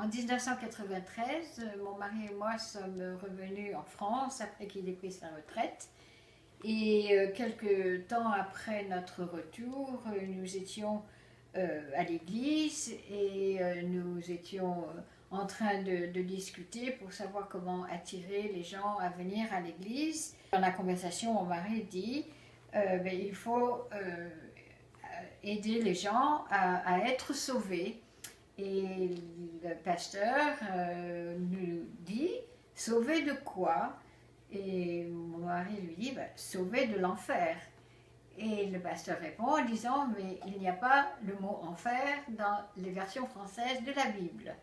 En 1993, mon mari et moi sommes revenus en France après qu'il ait pris sa retraite. Et quelques temps après notre retour, nous étions à l'église et nous étions en train de discuter pour savoir comment attirer les gens à venir à l'église. Dans la conversation, mon mari dit il faut aider les gens à être sauvés. Et le pasteur nous dit « Sauvés de quoi ?» Et mon mari lui dit sauvé de l'enfer. Et le pasteur répond en disant mais il n'y a pas le mot enfer dans les versions françaises de la Bible.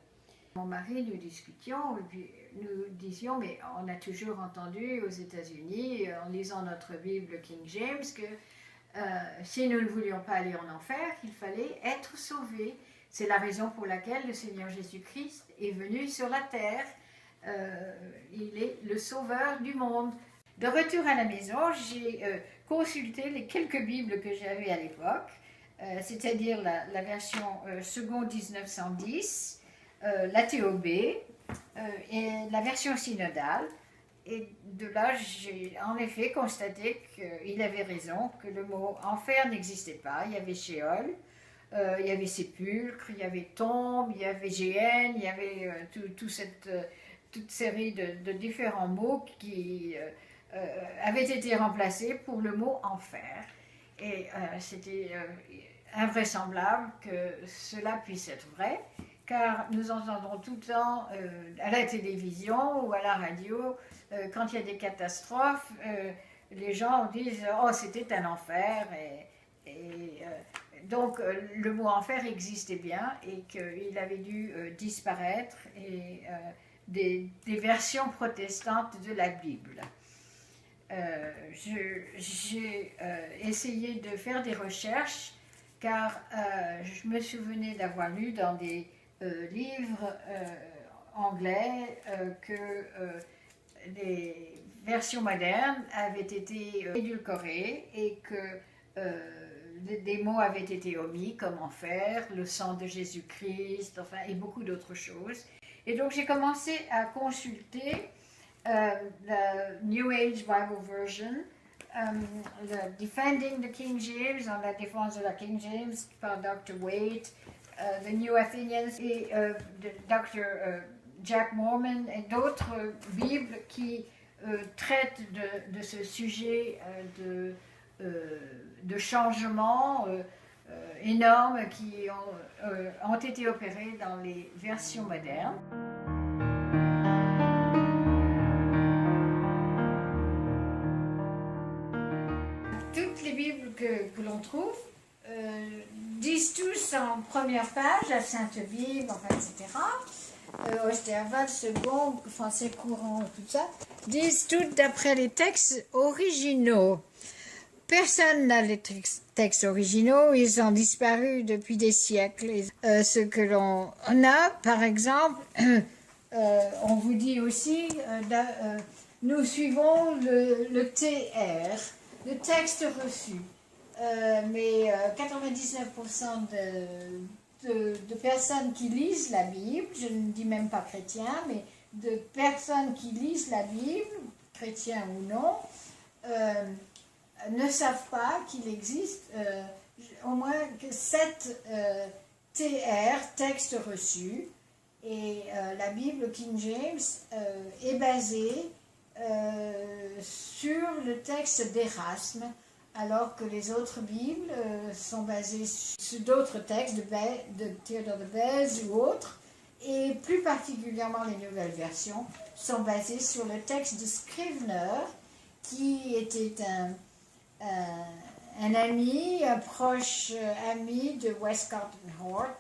Mon mari, nous discutions et puis nous disions mais on a toujours entendu aux États-Unis en lisant notre Bible King James que si nous ne voulions pas aller en enfer, il fallait être sauvés. C'est la raison pour laquelle le Seigneur Jésus-Christ est venu sur la terre. Il est le sauveur du monde. De retour à la maison, j'ai consulté les quelques Bibles que j'avais à l'époque, c'est-à-dire la version seconde 1910, la TOB et la version synodale. Et de là, j'ai en effet constaté qu'il avait raison, que le mot enfer n'existait pas. Il y avait Sheol, il y avait sépulcre, il y avait tombe, il y avait géhenne, il y avait toute série de différents mots qui avaient été remplacés pour le mot enfer. Et c'était invraisemblable que cela puisse être vrai, car nous entendons tout le temps à la télévision ou à la radio, quand il y a des catastrophes, les gens disent « Oh, c'était un enfer » donc le mot enfer existait bien et qu'il avait dû disparaître et des versions protestantes de la Bible. J'ai essayé de faire des recherches car je me souvenais d'avoir lu dans des livres anglais que les versions modernes avaient été édulcorées et que des mots avaient été omis comme enfer, le sang de Jésus-Christ, enfin, et beaucoup d'autres choses. Et donc j'ai commencé à consulter la New Age Bible Version, le Defending the King James, en la défense de la King James par Dr. Waite, The New Athenians et de Dr. Jack Mormon et d'autres Bibles qui traitent de ce sujet de changements énormes qui ont été opérés dans les versions modernes. Toutes les Bibles que l'on trouve disent tous en première page, la Sainte Bible, enfin, etc. Osterwald, Second, Français courant, tout ça, disent toutes d'après les textes originaux. Personne n'a les textes originaux, ils ont disparu depuis des siècles. Ce que l'on a, par exemple, on vous dit aussi, nous suivons le TR, le texte reçu. Mais 99% de personnes qui lisent la Bible, je ne dis même pas chrétiens, mais de personnes qui lisent la Bible, chrétiens ou non, ne savent pas qu'il existe au moins que 7 TR, textes reçus, et la Bible King James est basée sur le texte d'Érasme, alors que les autres Bibles sont basées sur d'autres textes de Théodore de Bèze ou autres, et plus particulièrement les nouvelles versions sont basées sur le texte de Scrivener, qui était un ami, un proche ami de Westcott Hort,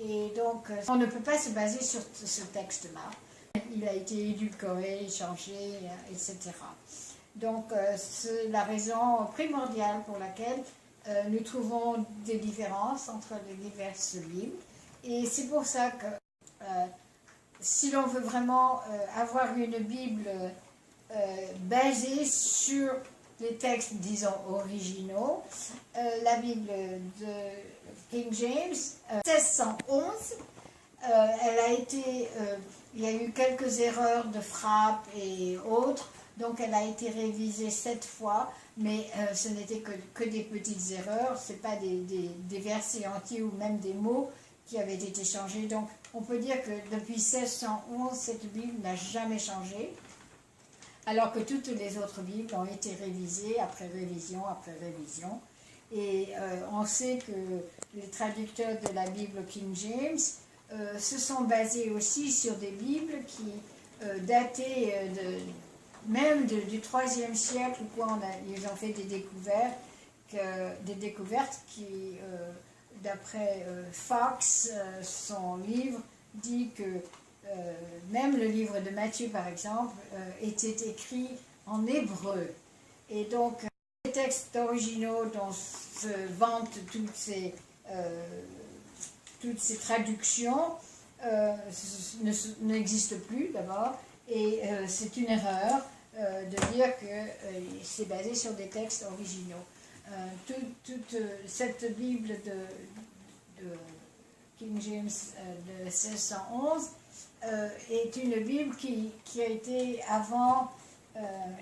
et donc on ne peut pas se baser sur ce texte-là. Il a été édulcoré, changé, etc. Donc c'est la raison primordiale pour laquelle nous trouvons des différences entre les diverses Bibles. Et c'est pour ça que si l'on veut vraiment avoir une Bible basée sur les textes, disons, originaux, la Bible de King James, 1611, Il y a eu quelques erreurs de frappe et autres, donc elle a été révisée 7 fois, mais ce n'était que des petites erreurs, ce n'est pas des versets entiers ou même des mots qui avaient été changés. Donc on peut dire que depuis 1611, cette Bible n'a jamais changé, alors que toutes les autres Bibles ont été révisées après révision après révision. Et on sait que les traducteurs de la Bible King James se sont basés aussi sur des Bibles qui dataient même du IIIe siècle, où ils ont fait des découvertes qui, d'après Fox, son livre, dit que même le livre de Matthieu, par exemple, était écrit en hébreu. Et donc, les textes originaux dont se vantent toutes ces traductions n'existent plus d'abord, et c'est une erreur de dire que c'est basé sur des textes originaux. Toute cette Bible de King James de 1611 est une Bible qui a été avant,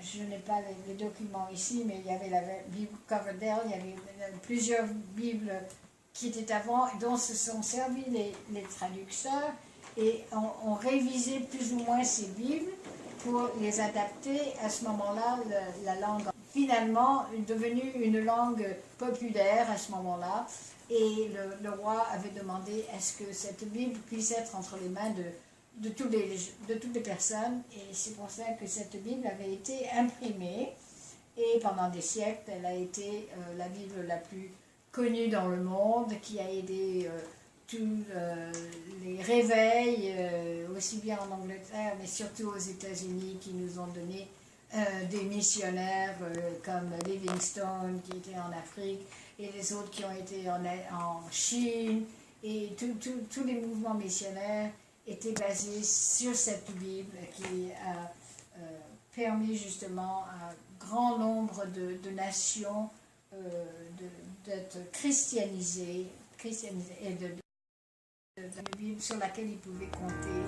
je n'ai pas les documents ici, mais il y avait la Bible Coverdale, il y avait plusieurs Bibles qui étaient avant, dont se sont servis les traducteurs et ont révisé plus ou moins ces Bibles pour les adapter à ce moment-là, la langue finalement devenue une langue populaire à ce moment-là. Et le roi avait demandé est-ce que cette Bible puisse être entre les mains de toutes les personnes. Et c'est pour ça que cette Bible avait été imprimée. Et pendant des siècles, elle a été la Bible la plus connue dans le monde, qui a aidé tous les réveils, aussi bien en Angleterre, mais surtout aux États-Unis, qui nous ont donné des missionnaires comme Livingstone, qui était en Afrique, et les autres qui ont été en Chine, et tous les mouvements missionnaires étaient basés sur cette Bible qui a permis justement à un grand nombre de nations d'être christianisées et de une Bible sur laquelle ils pouvaient compter.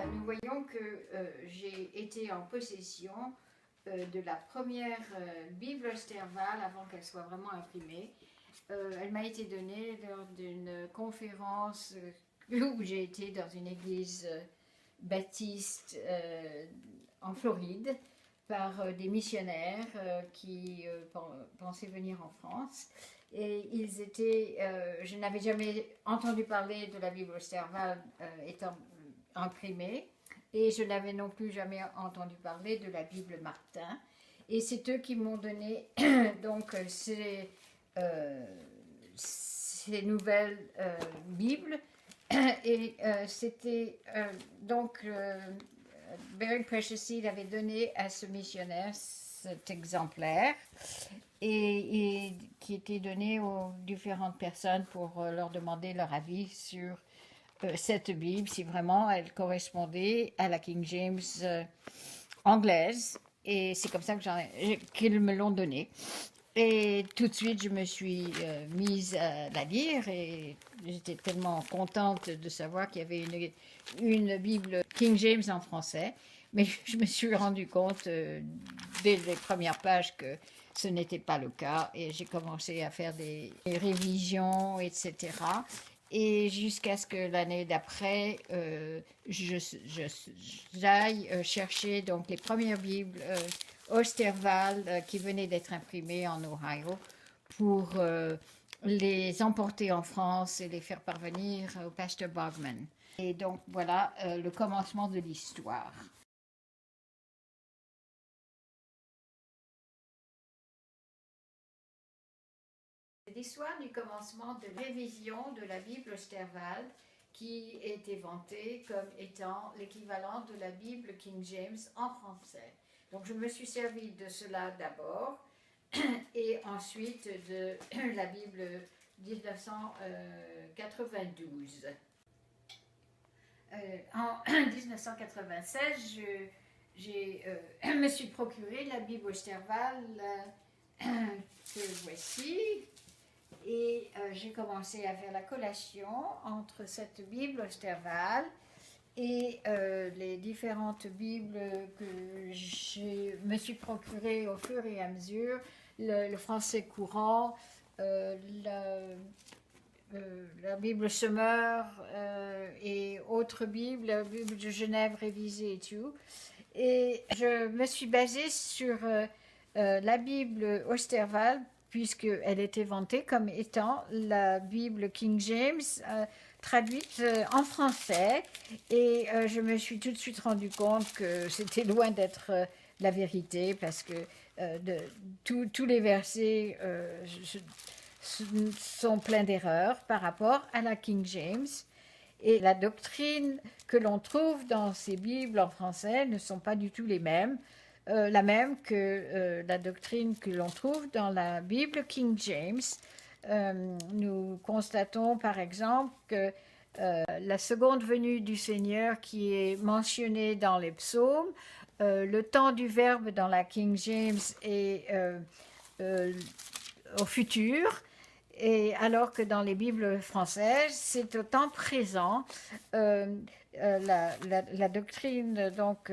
Nous voyons que j'ai été en possession de la première Bible Osterval avant qu'elle soit vraiment imprimée. Elle m'a été donnée lors d'une conférence où j'ai été dans une église baptiste en Floride par des missionnaires qui pensaient venir en France. Et je n'avais jamais entendu parler de la Bible Osterval étant imprimée, et je n'avais non plus jamais entendu parler de la Bible Martin. Et c'est eux qui m'ont donné donc ces nouvelles Bibles. Et c'était donc Baring Precious Seed avait donné à ce missionnaire cet exemplaire et qui était donné aux différentes personnes pour leur demander leur avis sur cette Bible, si vraiment elle correspondait à la King James anglaise. Et c'est comme ça qu'ils me l'ont donnée. Et tout de suite, je me suis mise à la lire et j'étais tellement contente de savoir qu'il y avait une Bible King James en français. Mais je me suis rendu compte dès les premières pages que ce n'était pas le cas et j'ai commencé à faire des révisions, etc. Et jusqu'à ce que l'année d'après, j'aille chercher donc les premières Bibles Osterval qui venaient d'être imprimées en Ohio pour les emporter en France et les faire parvenir au pasteur Bogman. Et donc voilà le commencement de l'histoire. C'est l'histoire du commencement de révision de la Bible Osterval qui était vantée comme étant l'équivalent de la Bible King James en français. Donc je me suis servi de cela d'abord et ensuite de la Bible 1992. En 1996, je me suis procuré la Bible Osterval que voici. Et j'ai commencé à faire la collation entre cette Bible Osterwald et les différentes Bibles que je me suis procurées au fur et à mesure, le français courant, la Bible Semeur et autres Bibles, la Bible de Genève révisée et tout. Et je me suis basée sur la Bible Osterwald, puisqu'elle était vantée comme étant la Bible King James traduite en français. Et je me suis tout de suite rendu compte que c'était loin d'être la vérité, parce que tous les versets sont pleins d'erreurs par rapport à la King James. Et la doctrine que l'on trouve dans ces Bibles en français ne sont pas du tout les mêmes, la même que la doctrine que l'on trouve dans la Bible King James. Nous constatons par exemple que la seconde venue du Seigneur qui est mentionnée dans les psaumes, le temps du verbe dans la King James est au futur, et alors que dans les Bibles françaises, c'est au temps présent. La doctrine donc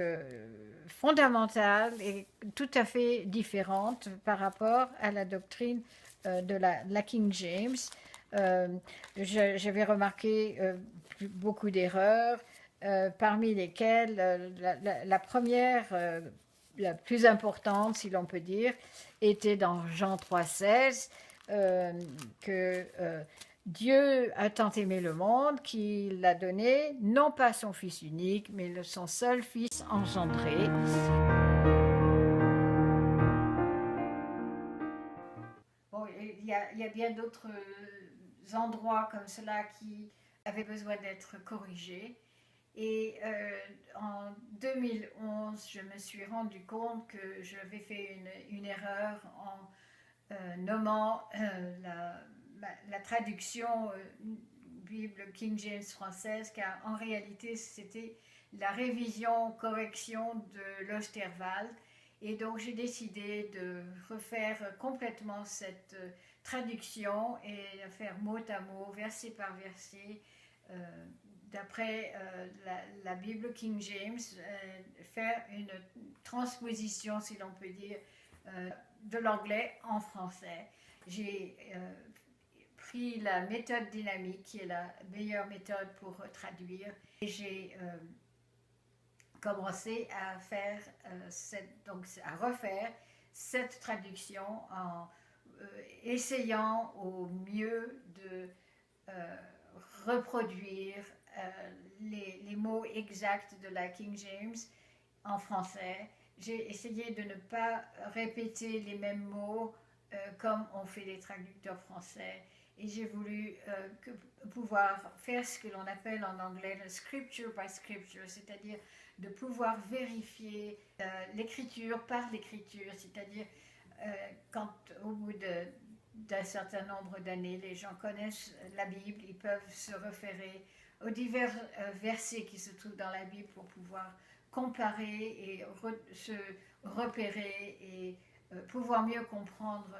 fondamentale est tout à fait différente par rapport à la doctrine de la King James. J'avais remarqué beaucoup d'erreurs, parmi lesquelles la première, la plus importante, si l'on peut dire, était dans Jean 3,16, que Dieu a tant aimé le monde qu'il a donné, non pas son Fils unique, mais son seul Fils engendré. Bon, il y a bien d'autres endroits comme cela qui avaient besoin d'être corrigés. Et en 2011, je me suis rendu compte que j'avais fait une erreur en nommant la traduction Bible King James française, car en réalité c'était la révision correction de l'Osterwald. Et donc j'ai décidé de refaire complètement cette traduction et de faire mot à mot, verset par verset, d'après la Bible King James, faire une transposition, si l'on peut dire, de l'anglais en français. J'ai pris la méthode dynamique, qui est la meilleure méthode pour traduire, et j'ai commencé à faire à refaire cette traduction en essayant au mieux de reproduire les mots exacts de la King James en français. J'ai essayé de ne pas répéter les mêmes mots comme on fait les traducteurs français, et j'ai voulu pouvoir faire ce que l'on appelle en anglais le scripture by scripture, c'est-à-dire de pouvoir vérifier l'écriture par l'écriture, c'est-à-dire quand au bout d'un certain nombre d'années, les gens connaissent la Bible, ils peuvent se référer aux divers versets qui se trouvent dans la Bible pour pouvoir comparer et se repérer et pouvoir mieux comprendre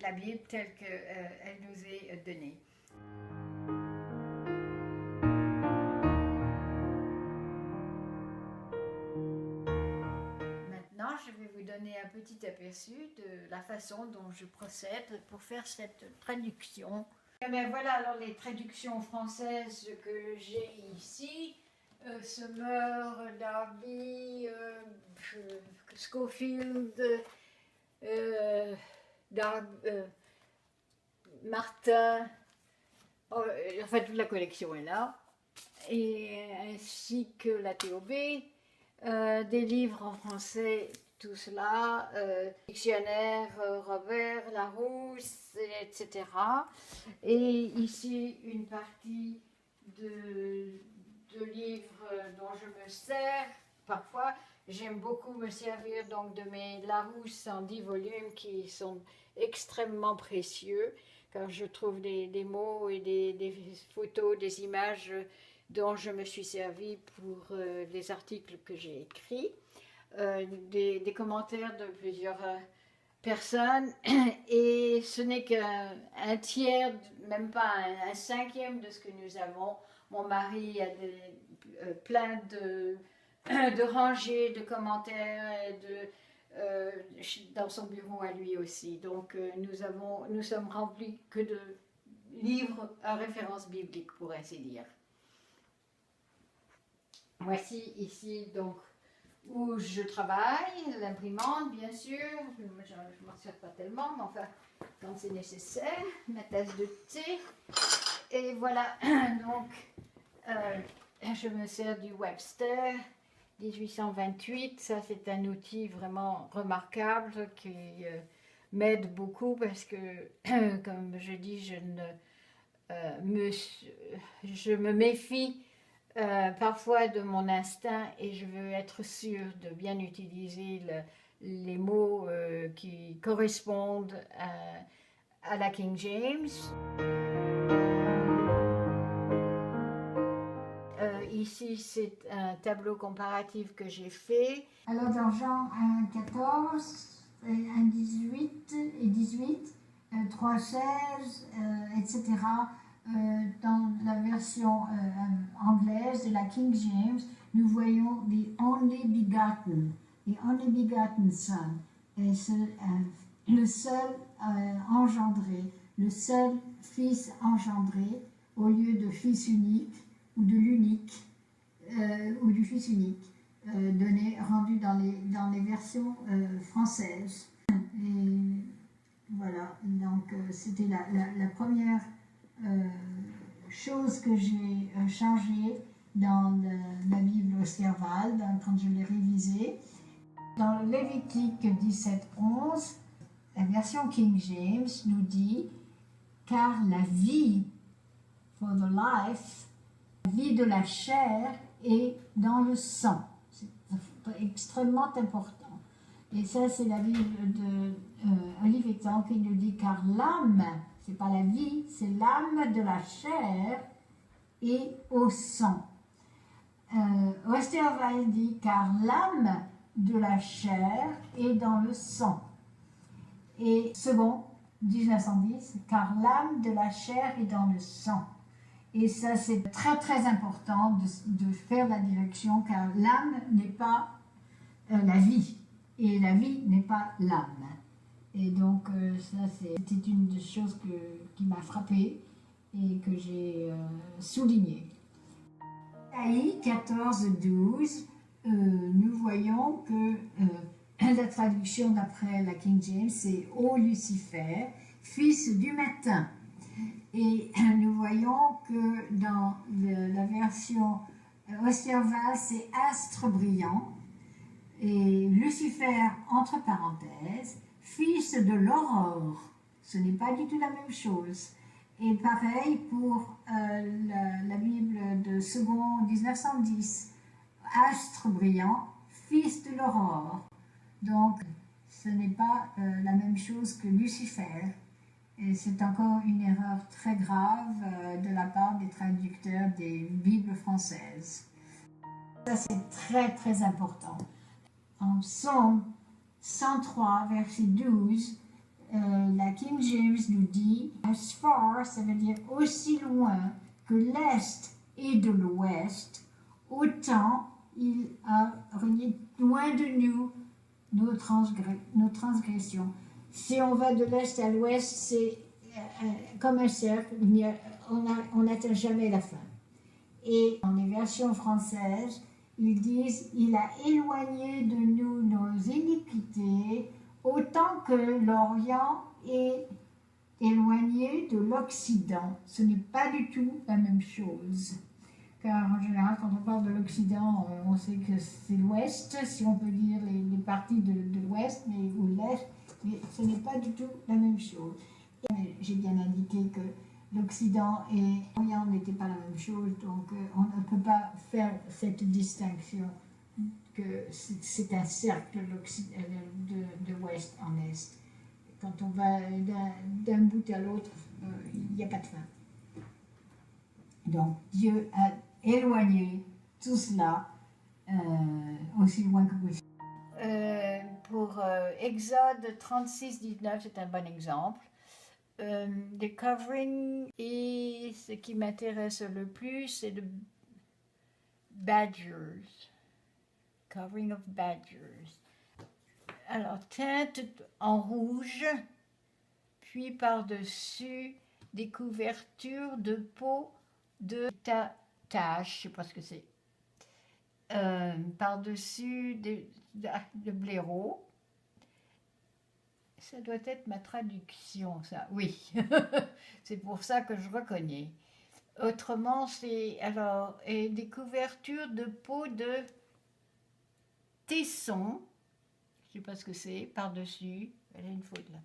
la Bible telle qu'elle nous est donnée. Maintenant, je vais vous donner un petit aperçu de la façon dont je procède pour faire cette traduction. Et bien voilà alors les traductions françaises que j'ai ici. Semeur, Darby, Scofield, Martin, enfin toute la collection est là, et ainsi que la TOB, des livres en français, tout cela, dictionnaire Robert Larousse, etc. Et ici une partie de livres dont je me sers parfois. J'aime beaucoup me servir donc de mes Larousse en 10 volumes qui sont extrêmement précieux, car je trouve des mots et des photos, des images dont je me suis servi pour les articles que j'ai écrits, des commentaires de plusieurs personnes et ce n'est qu'un tiers, même pas un cinquième de ce que nous avons. Mon mari a plein de rangées de commentaires dans son bureau à lui aussi. Donc nous sommes remplis que de livres à référence biblique, pour ainsi dire. Voici ici donc où je travaille, l'imprimante bien sûr, je ne m'en sers pas tellement, mais enfin quand c'est nécessaire, ma tasse de thé, et voilà, donc je me sers du Webster 1828, ça c'est un outil vraiment remarquable qui m'aide beaucoup parce que, comme je dis, je me méfie parfois de mon instinct et je veux être sûre de bien utiliser les mots qui correspondent à la King James. Ici, c'est un tableau comparatif que j'ai fait. Alors dans Jean 1, 14, 1, 18 et 18, 3, 16, etc., dans la version anglaise de la King James, nous voyons the only begotten son, et le seul engendré, le seul fils engendré, au lieu de fils unique ou de l'unique, ou du fils unique, rendu dans les versions françaises. Et voilà, donc c'était la première chose que j'ai changée dans la Bible Osterwald quand je l'ai révisée. Dans Lévitique 17:11, la version King James nous dit « Car la vie, for the life, la vie de la chair est dans le sang ». C'est extrêmement important. Et ça, c'est la Bible de Olivetan qui nous dit « Car l'âme, c'est pas la vie, c'est l'âme de la chair et au sang ». Osterwald dit « Car l'âme de la chair est dans le sang ». Et second, 1910, « Car l'âme de la chair est dans le sang ». Et ça, c'est très très important de faire la direction, car l'âme n'est pas la vie, et la vie n'est pas l'âme. Et donc, ça, c'était une des choses qui m'a frappée et que j'ai souligné. Isaïe 14:12, nous voyons que la traduction d'après la King James, c'est « Ô Lucifer, fils du matin ». Et nous voyons que dans la version Osterwald, c'est astre brillant, et Lucifer, entre parenthèses, fils de l'aurore. Ce n'est pas du tout la même chose. Et pareil pour la Bible de second 1910, astre brillant, fils de l'aurore. Donc, ce n'est pas la même chose que Lucifer. Et c'est encore une erreur très grave de la part des traducteurs des Bibles françaises. Ça, c'est très, très important. En Psaume 103, verset 12, la King James nous dit « As far », ça veut dire aussi loin que l'Est est de l'Ouest, autant il a renié loin de nous nos transgressions. Si on va de l'Est à l'Ouest, c'est comme un cercle, on n'atteint jamais la fin. Et dans les versions françaises, ils disent « Il a éloigné de nous nos iniquités, autant que l'Orient est éloigné de l'Occident ». Ce n'est pas du tout la même chose. Car en général, quand on parle de l'Occident, on sait que c'est l'Ouest, si on peut dire les parties de l'Ouest ou l'Est, mais ce n'est pas du tout la même chose. J'ai bien indiqué que l'Occident et l'Orient n'étaient pas la même chose, donc on ne peut pas faire cette distinction que c'est un cercle de ouest en est. Quand on va d'un bout à l'autre, il n'y a pas de fin. Donc Dieu a éloigné tout cela aussi loin que possible. pour Exode 36, 19, c'est un bon exemple. The covering, et ce qui m'intéresse le plus, c'est le badgers. Covering of badgers. Alors, teinte en rouge, puis par-dessus des couvertures de peau de tache, je ne sais pas ce que c'est. Par-dessus de blaireau. Ça doit être ma traduction, ça. Oui, c'est pour ça que je reconnais. Autrement, c'est alors et des couvertures de peau de tesson. Je ne sais pas ce que c'est, par-dessus. Elle a une faute là.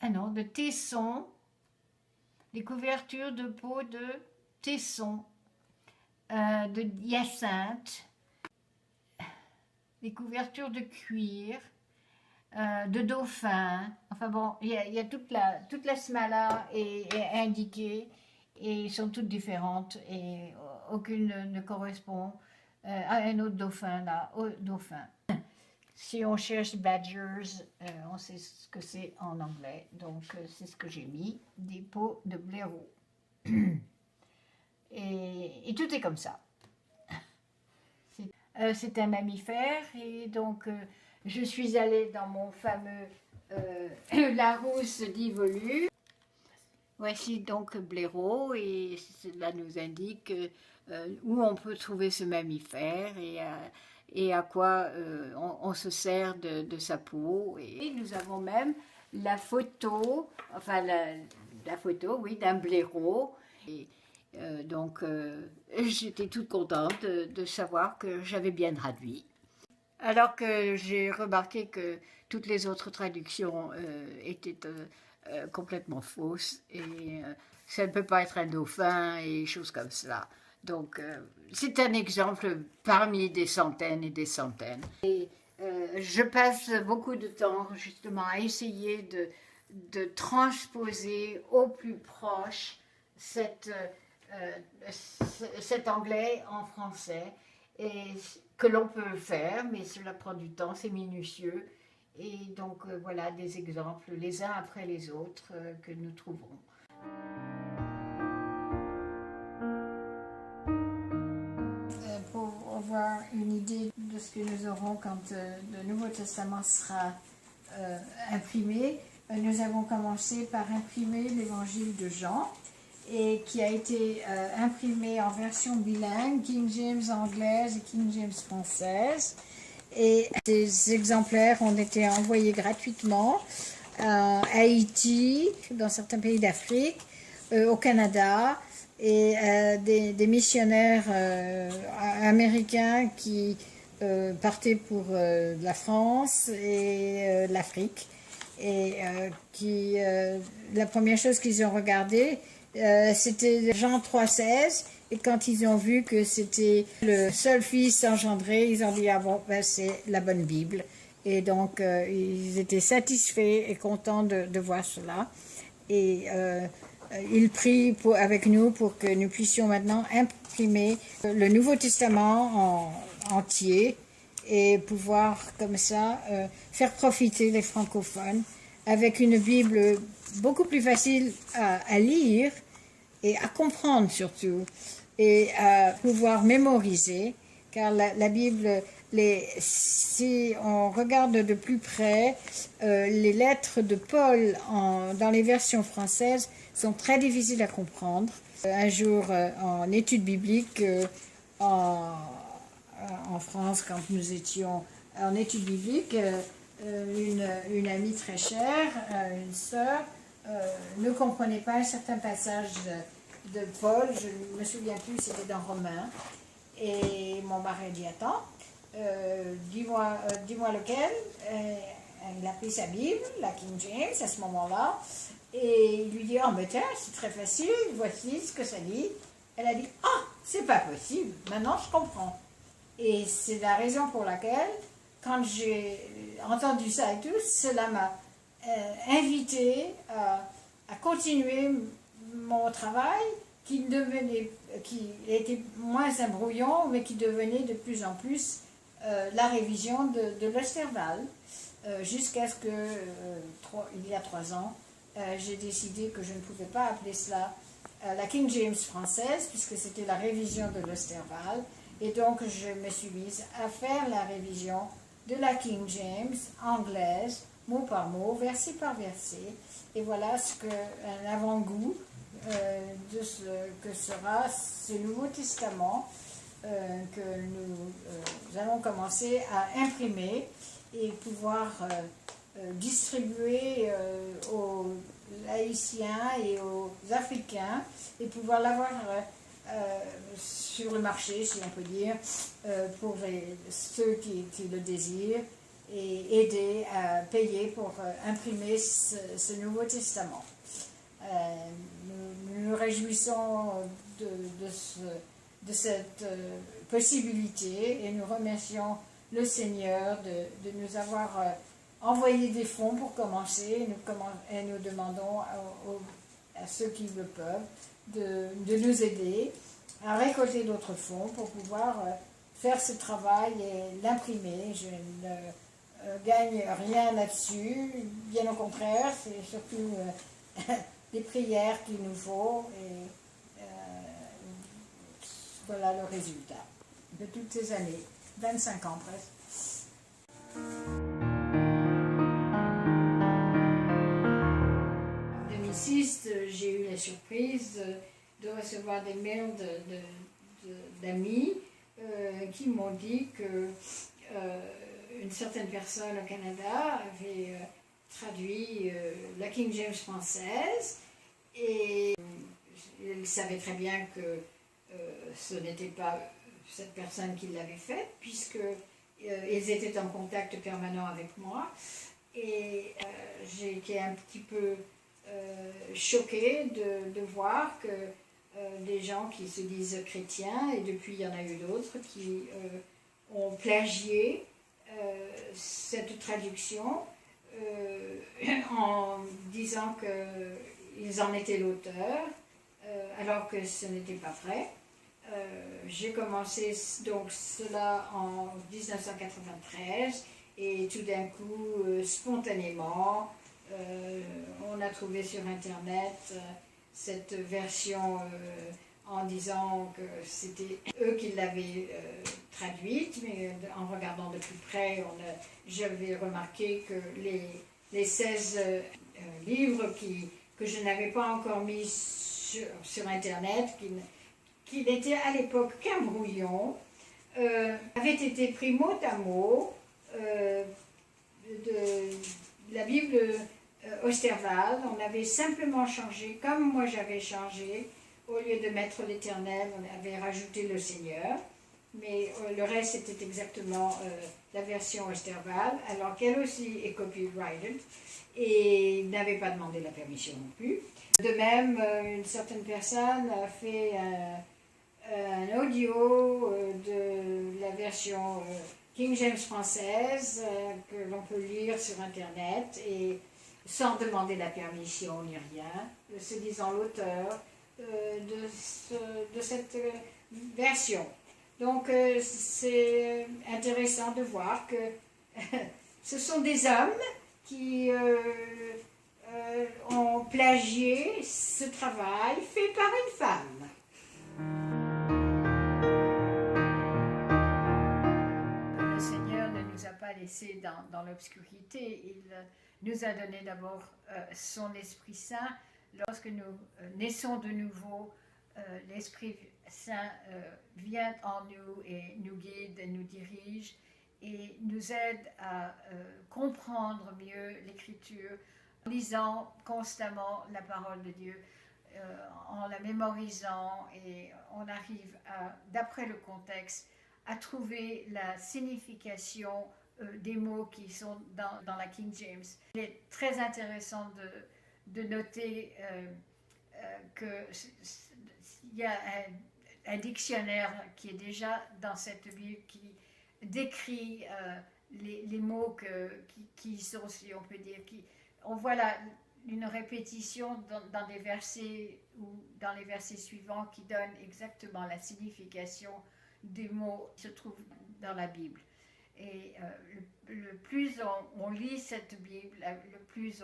Ah non, de tesson. Des couvertures de peau de tesson. De hyacinthe. Des couvertures de cuir. De dauphin. Enfin bon, il y a toute la smala est indiquée et ils sont toutes différentes et aucune ne correspond à un autre dauphin là, au dauphin. Si on cherche badgers, on sait ce que c'est en anglais, donc c'est ce que j'ai mis, des peaux de blaireau. Et tout est comme ça. C'est un mammifère et donc je suis allée dans mon fameux Larousse d'Ivolu. Voici donc blaireau et cela nous indique où on peut trouver ce mammifère et à quoi on se sert de sa peau. Et nous avons même la photo, enfin la photo, oui, d'un blaireau. Et, donc j'étais toute contente de savoir que j'avais bien traduit. Alors que j'ai remarqué que toutes les autres traductions étaient complètement fausses et ça ne peut pas être un dauphin et choses comme cela. Donc c'est un exemple parmi des centaines et des centaines. Et je passe beaucoup de temps justement à essayer de transposer au plus proche cet anglais en français. Et que l'on peut faire, mais cela prend du temps, c'est minutieux. Et donc voilà des exemples les uns après les autres que nous trouverons. Pour avoir une idée de ce que nous aurons quand le Nouveau Testament sera imprimé, nous avons commencé par imprimer l'Évangile de Jean, et qui a été imprimé en version bilingue, King James anglaise et King James française. Et ces exemplaires ont été envoyés gratuitement à Haïti, dans certains pays d'Afrique, au Canada, et des missionnaires américains qui partaient pour la France et l'Afrique. Et la première chose qu'ils ont regardée, c'était Jean 3,16, et quand ils ont vu que c'était le seul fils engendré, ils ont dit ah bon, ben, c'est la bonne Bible. Et donc ils étaient satisfaits et contents de voir cela. Et ils prient avec nous pour que nous puissions maintenant imprimer le Nouveau Testament entier et pouvoir comme ça faire profiter les francophones avec une Bible beaucoup plus facile à lire et à comprendre surtout, et à pouvoir mémoriser, car la Bible, si on regarde de plus près, les lettres de Paul dans les versions françaises sont très difficiles à comprendre. Un jour, en études bibliques, en France, quand nous étions en études bibliques, une amie très chère, une sœur, ne comprenait pas un certain passage de Paul, je ne me souviens plus, c'était dans Romains, et mon mari dit attends, dis-moi lequel. Il a pris sa Bible, la King James à ce moment-là, et il lui dit oh mais tiens, c'est très facile, voici ce que ça dit. Elle a dit ah, c'est pas possible, maintenant je comprends. Et c'est la raison pour laquelle, quand j'ai entendu ça et tout, cela m'a invité à continuer mon travail qui était moins un brouillon, mais qui devenait de plus en plus la révision de l'Osterwald, jusqu'à ce que, il y a 3 ans, j'ai décidé que je ne pouvais pas appeler cela la King James française, puisque c'était la révision de l'Osterwald, et donc je me suis mise à faire la révision de la King James anglaise, mot par mot, verset par verset, et voilà un avant-goût de ce que sera ce Nouveau Testament que nous allons commencer à imprimer et pouvoir distribuer aux Haïtiens et aux Africains et pouvoir l'avoir sur le marché, si on peut dire, pour ceux qui le désirent et aider à payer pour imprimer ce Nouveau Testament. Nous nous réjouissons de cette possibilité et nous remercions le Seigneur de nous avoir envoyé des fonds pour commencer et nous demandons à ceux qui le peuvent de nous aider à récolter d'autres fonds pour pouvoir faire ce travail et l'imprimer. Je ne gagne rien là-dessus, bien au contraire, c'est surtout des prières qu'il nous faut et voilà le résultat de toutes ces années, 25 ans presque. En 2006, j'ai eu la surprise de recevoir des mails d'amis qui m'ont dit que une certaine personne au Canada avait traduit la King James française et ils savaient très bien que ce n'était pas cette personne qui l'avait faite puisque ils étaient en contact permanent avec moi et j'ai été un petit peu choquée de voir que des gens qui se disent chrétiens, et depuis il y en a eu d'autres qui ont plagié cette traduction en disant qu'ils en étaient l'auteur, alors que ce n'était pas vrai. J'ai commencé donc cela en 1993 et tout d'un coup, spontanément, on a trouvé sur Internet cette version en disant que c'était eux qui l'avaient traduite, mais en regardant de plus près, j'avais remarqué que les 16 livres que je n'avais pas encore mis sur Internet, qui n'étaient à l'époque qu'un brouillon, avaient été pris mot à mot de la Bible Osterwald. On avait simplement changé, comme moi j'avais changé, au lieu de mettre l'Éternel, on avait rajouté le Seigneur, mais le reste était exactement la version Osterwald, alors qu'elle aussi est copyrighted, et n'avait pas demandé la permission non plus. De même, une certaine personne a fait un audio de la version King James française que l'on peut lire sur Internet et sans demander la permission ni rien, se disant l'auteur de cette version. Donc c'est intéressant de voir que ce sont des hommes qui ont plagié ce travail fait par une femme. Le Seigneur ne nous a pas laissés dans l'obscurité. Il nous a donné d'abord son Esprit Saint. Lorsque nous naissons de nouveau, l'Esprit Saint vient en nous et nous guide, nous dirige et nous aide à comprendre mieux l'Écriture en lisant constamment la parole de Dieu, en la mémorisant, et on arrive d'après le contexte, à trouver la signification des mots qui sont dans la King James. Il est très intéressant de noter qu'il y a un dictionnaire qui est déjà dans cette Bible qui décrit les mots qui sont, si on peut dire, on voit une répétition dans des versets ou dans les versets suivants qui donnent exactement la signification des mots qui se trouvent dans la Bible. Et le plus on lit cette Bible, le plus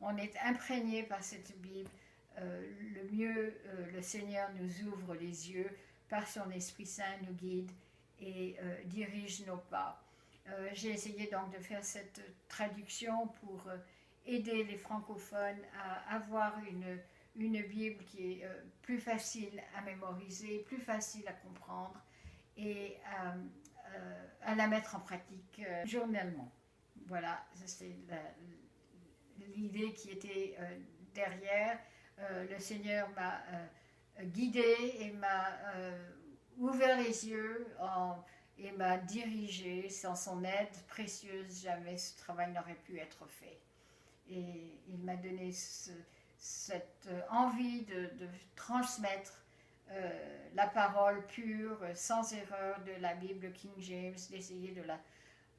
on est imprégné par cette Bible, le mieux le Seigneur nous ouvre les yeux, par son Esprit Saint nous guide et dirige nos pas. J'ai essayé donc de faire cette traduction pour aider les francophones à avoir une Bible qui est plus facile à mémoriser, plus facile à comprendre et à la mettre en pratique journellement. Voilà, c'est l'idée qui était derrière. Le Seigneur m'a guidé et m'a ouvert les yeux et m'a dirigé. Sans son aide précieuse, jamais ce travail n'aurait pu être fait. Et il m'a donné cette envie de transmettre la parole pure, sans erreur de la Bible King James, d'essayer de la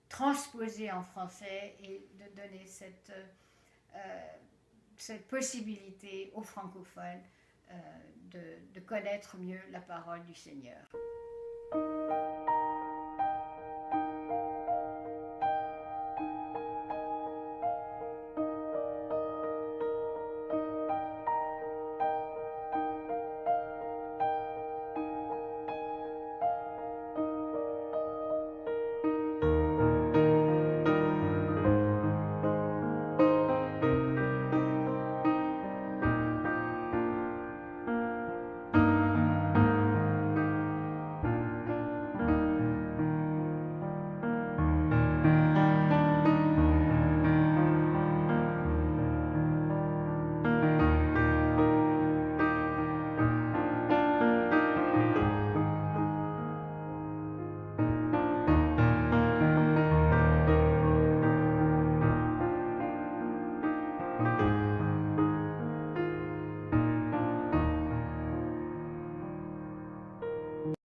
transposer en français et de donner cette possibilité aux francophones de connaître mieux la parole du Seigneur.